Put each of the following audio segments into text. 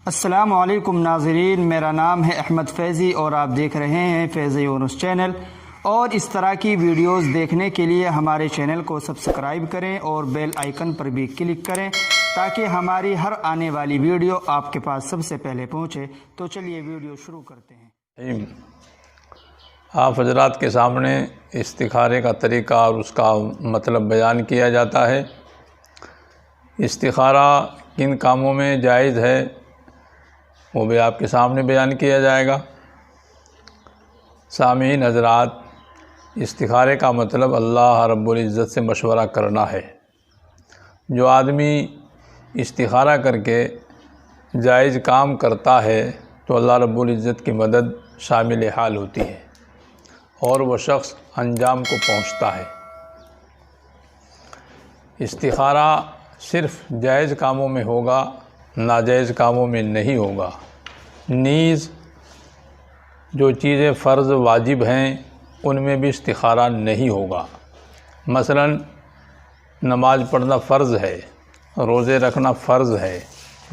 السلام علیکم ناظرین، میرا نام ہے احمد فیضی اور آپ دیکھ رہے ہیں فیض یونس چینل۔ اور اس طرح کی ویڈیوز دیکھنے کے لیے ہمارے چینل کو سبسکرائب کریں اور بیل آئیکن پر بھی کلک کریں تاکہ ہماری ہر آنے والی ویڈیو آپ کے پاس سب سے پہلے پہنچے۔ تو چلیے ویڈیو شروع کرتے ہیں۔ آپ حضرات کے سامنے استخارے کا طریقہ اور اس کا مطلب بیان کیا جاتا ہے۔ استخارہ کن کاموں میں جائز ہے وہ بھی آپ کے سامنے بیان کیا جائے گا۔ سامعین حضرات، استخارے کا مطلب اللہ رب العزت سے مشورہ کرنا ہے۔ جو آدمی استخارہ کر کے جائز کام کرتا ہے تو اللہ رب العزت کی مدد شامل حال ہوتی ہے اور وہ شخص انجام کو پہنچتا ہے۔ استخارہ صرف جائز کاموں میں ہوگا، ناجائز کاموں میں نہیں ہوگا۔ نیز جو چیزیں فرض واجب ہیں ان میں بھی استخارہ نہیں ہوگا۔ مثلا نماز پڑھنا فرض ہے، روزے رکھنا فرض ہے،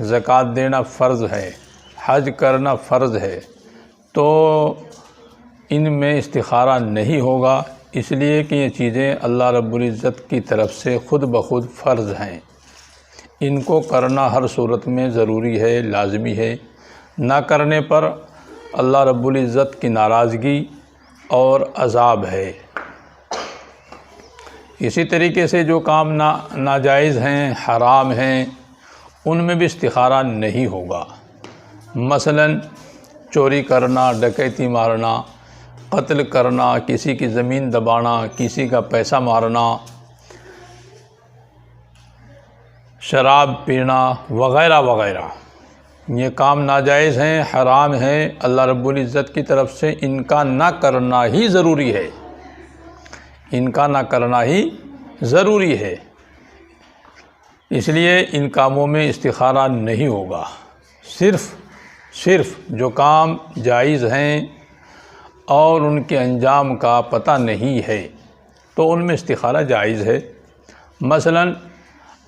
زکوٰۃ دینا فرض ہے، حج کرنا فرض ہے، تو ان میں استخارہ نہیں ہوگا، اس لیے کہ یہ چیزیں اللہ رب العزت کی طرف سے خود بخود فرض ہیں۔ ان کو کرنا ہر صورت میں ضروری ہے، لازمی ہے۔ نہ کرنے پر اللہ رب العزت کی ناراضگی اور عذاب ہے۔ اسی طریقے سے جو کام ناجائز ہیں، حرام ہیں، ان میں بھی استخارہ نہیں ہوگا۔ مثلا چوری کرنا، ڈکیتی مارنا، قتل کرنا، کسی کی زمین دبانا، کسی کا پیسہ مارنا، شراب پینا وغیرہ وغیرہ، یہ کام ناجائز ہیں، حرام ہیں۔ اللہ رب العزت کی طرف سے ان کا نہ کرنا ہی ضروری ہے، ان کا نہ کرنا ہی ضروری ہے، اس لیے ان کاموں میں استخارہ نہیں ہوگا۔ صرف جو کام جائز ہیں اور ان کے انجام کا پتہ نہیں ہے تو ان میں استخارہ جائز ہے۔ مثلا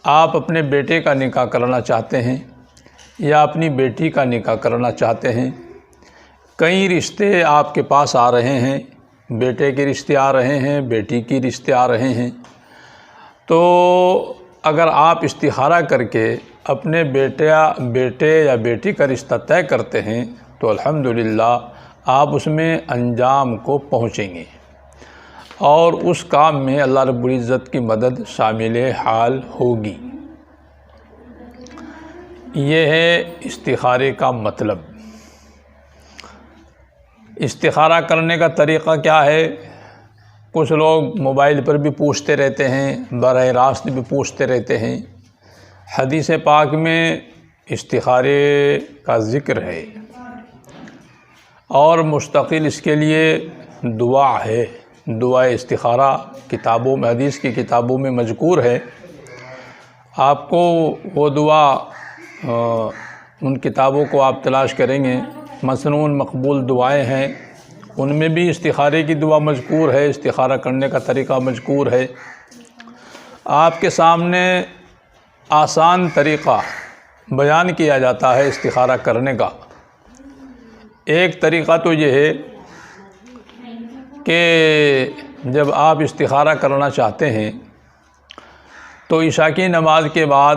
آپ اپنے بیٹے کا نکاح کرنا چاہتے ہیں یا اپنی بیٹی کا نکاح کرنا چاہتے ہیں، کئی رشتے آپ کے پاس آ رہے ہیں، بیٹے کے رشتے آ رہے ہیں، بیٹی کی رشتے آ رہے ہیں، تو اگر آپ استخارہ کر کے اپنے بیٹے یا بیٹی کا رشتہ طے کرتے ہیں تو الحمدللہ آپ اس میں انجام کو پہنچیں گے اور اس کام میں اللہ رب العزت کی مدد شامل حال ہوگی۔ یہ ہے استخارے کا مطلب۔ استخارہ کرنے کا طریقہ کیا ہے؟ کچھ لوگ موبائل پر بھی پوچھتے رہتے ہیں، براہ راست بھی پوچھتے رہتے ہیں۔ حدیث پاک میں استخارے کا ذکر ہے اور مستقل اس کے لیے دعا ہے۔ دعا استخارہ کتابوں میں، حدیث کی کتابوں میں مذکور ہے۔ آپ کو وہ دعا ان کتابوں کو آپ تلاش کریں گے، مسنون مقبول دعائیں ہیں، ان میں بھی استخارے کی دعا مذکور ہے، استخارہ کرنے کا طریقہ مذکور ہے۔ آپ کے سامنے آسان طریقہ بیان کیا جاتا ہے استخارہ کرنے کا۔ ایک طریقہ تو یہ ہے کہ جب آپ استخارہ کرنا چاہتے ہیں تو عشاء کی نماز کے بعد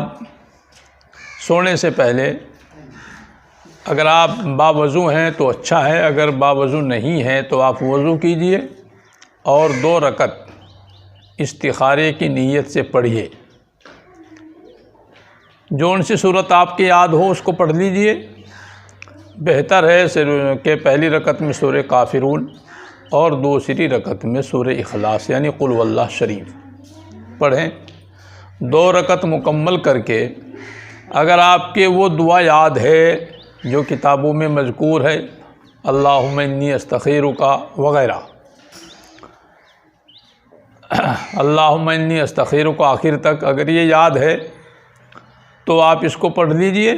سونے سے پہلے اگر آپ باوضو ہیں تو اچھا ہے، اگر باوضو نہیں ہیں تو آپ وضو کیجئے اور 2 رکعت استخارے کی نیت سے پڑھیے۔ جون سی صورت آپ کی یاد ہو اس کو پڑھ لیجئے۔ بہتر ہے کہ پہلی رکعت میں سورہ کافرون اور دوسری رکعت میں سورہ اخلاص یعنی قل هو اللہ شریف پڑھیں۔ 2 رکعت مکمل کر کے اگر آپ کے وہ دعا یاد ہے جو کتابوں میں مذکور ہے، اللہم انی استخیرک وغیرہ، اللہم انی استخیرک آخر تک اگر یہ یاد ہے تو آپ اس کو پڑھ لیجئے۔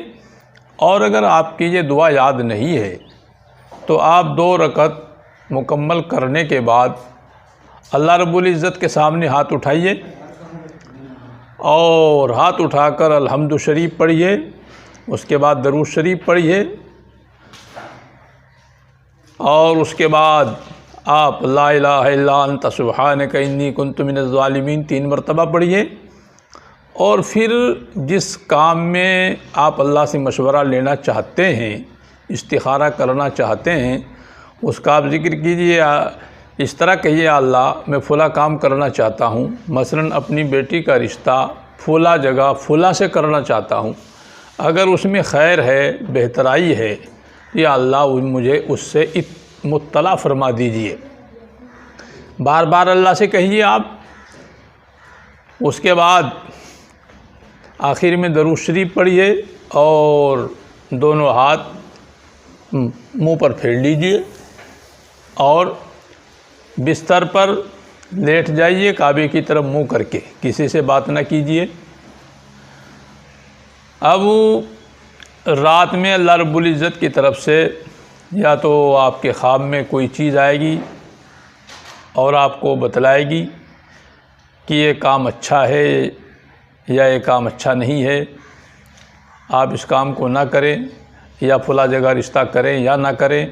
اور اگر آپ کی یہ دعا یاد نہیں ہے تو آپ 2 رکعت مکمل کرنے کے بعد اللہ رب العزت کے سامنے ہاتھ اٹھائیے اور ہاتھ اٹھا کر الحمد شریف پڑھیے اس کے بعد درود شریف پڑھیے، اور اس کے بعد آپ لا الہ الا انت سبحانک انی کنت من الظالمین 3 مرتبہ پڑھیے، اور پھر جس کام میں آپ اللہ سے مشورہ لینا چاہتے ہیں، استخارہ کرنا چاہتے ہیں، اس کا آپ ذکر کیجیے۔ اس طرح کہیے، اللہ میں فلاں کام کرنا چاہتا ہوں، مثلاً اپنی بیٹی کا رشتہ فلاں جگہ فلاں سے کرنا چاہتا ہوں، اگر اس میں خیر ہے، بہترائی ہے، یا اللہ مجھے اس سے مطلع فرما دیجیے۔ بار بار اللہ سے کہیے آپ۔ اس کے بعد آخر میں درود شریف پڑھیے اور دونوں ہاتھ منہ پر پھیر لیجیے اور بستر پر لیٹ جائیے کعبے کی طرف منہ کر کے، کسی سے بات نہ کیجیے۔ اب رات میں اللہ رب العزت کی طرف سے یا تو آپ کے خواب میں کوئی چیز آئے گی اور آپ کو بتلائے گی کہ یہ کام اچھا ہے یا یہ کام اچھا نہیں ہے، آپ اس کام کو نہ کریں، یا فلاں جگہ رشتہ کریں یا نہ کریں،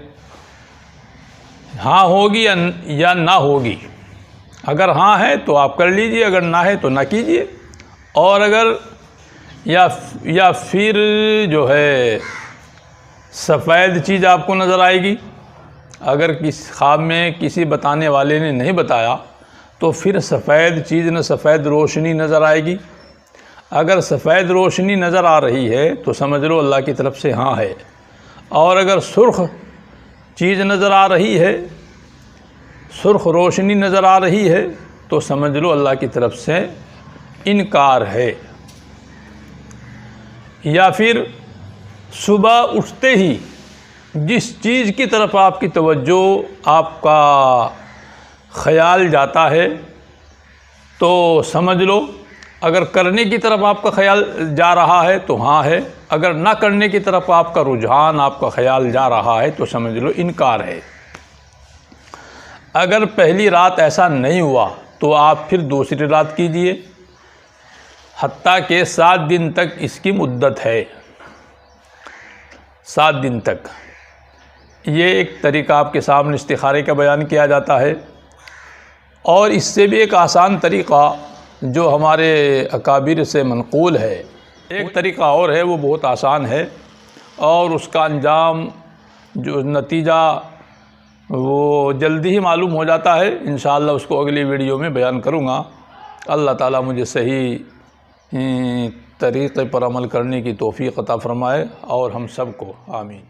ہاں ہوگی یا نہ ہوگی۔ اگر ہاں ہے تو آپ کر لیجئے، اگر نہ ہے تو نہ کیجئے۔ اور اگر یا پھر جو ہے سفید چیز آپ کو نظر آئے گی، اگر کس خواب میں کسی بتانے والے نے نہیں بتایا تو پھر سفید چیز نہ سفید روشنی نظر آئے گی۔ اگر سفید روشنی نظر آ رہی ہے تو سمجھ لو اللہ کی طرف سے ہاں ہے، اور اگر سرخ چیز نظر آ رہی ہے، سرخ روشنی نظر آ رہی ہے تو سمجھ لو اللہ کی طرف سے انکار ہے۔ یا پھر صبح اٹھتے ہی جس چیز کی طرف آپ کی توجہ، آپ کا خیال جاتا ہے تو سمجھ لو اگر کرنے کی طرف آپ کا خیال جا رہا ہے تو ہاں ہے، اگر نہ کرنے کی طرف آپ کا رجحان، آپ کا خیال جا رہا ہے تو سمجھ لو انکار ہے۔ اگر پہلی رات ایسا نہیں ہوا تو آپ پھر دوسری رات کیجئے، حتیٰ کہ 7 دن تک اس کی مدت ہے، 7 دن تک۔ یہ ایک طریقہ آپ کے سامنے استخارے کا بیان کیا جاتا ہے، اور اس سے بھی ایک آسان طریقہ جو ہمارے اکابر سے منقول ہے، ایک طریقہ اور ہے، وہ بہت آسان ہے، اور اس کا انجام جو نتیجہ وہ جلدی ہی معلوم ہو جاتا ہے۔ انشاءاللہ اس کو اگلی ویڈیو میں بیان کروں گا۔ اللہ تعالیٰ مجھے صحیح طریقے پر عمل کرنے کی توفیق عطا فرمائے، اور ہم سب کو آمین۔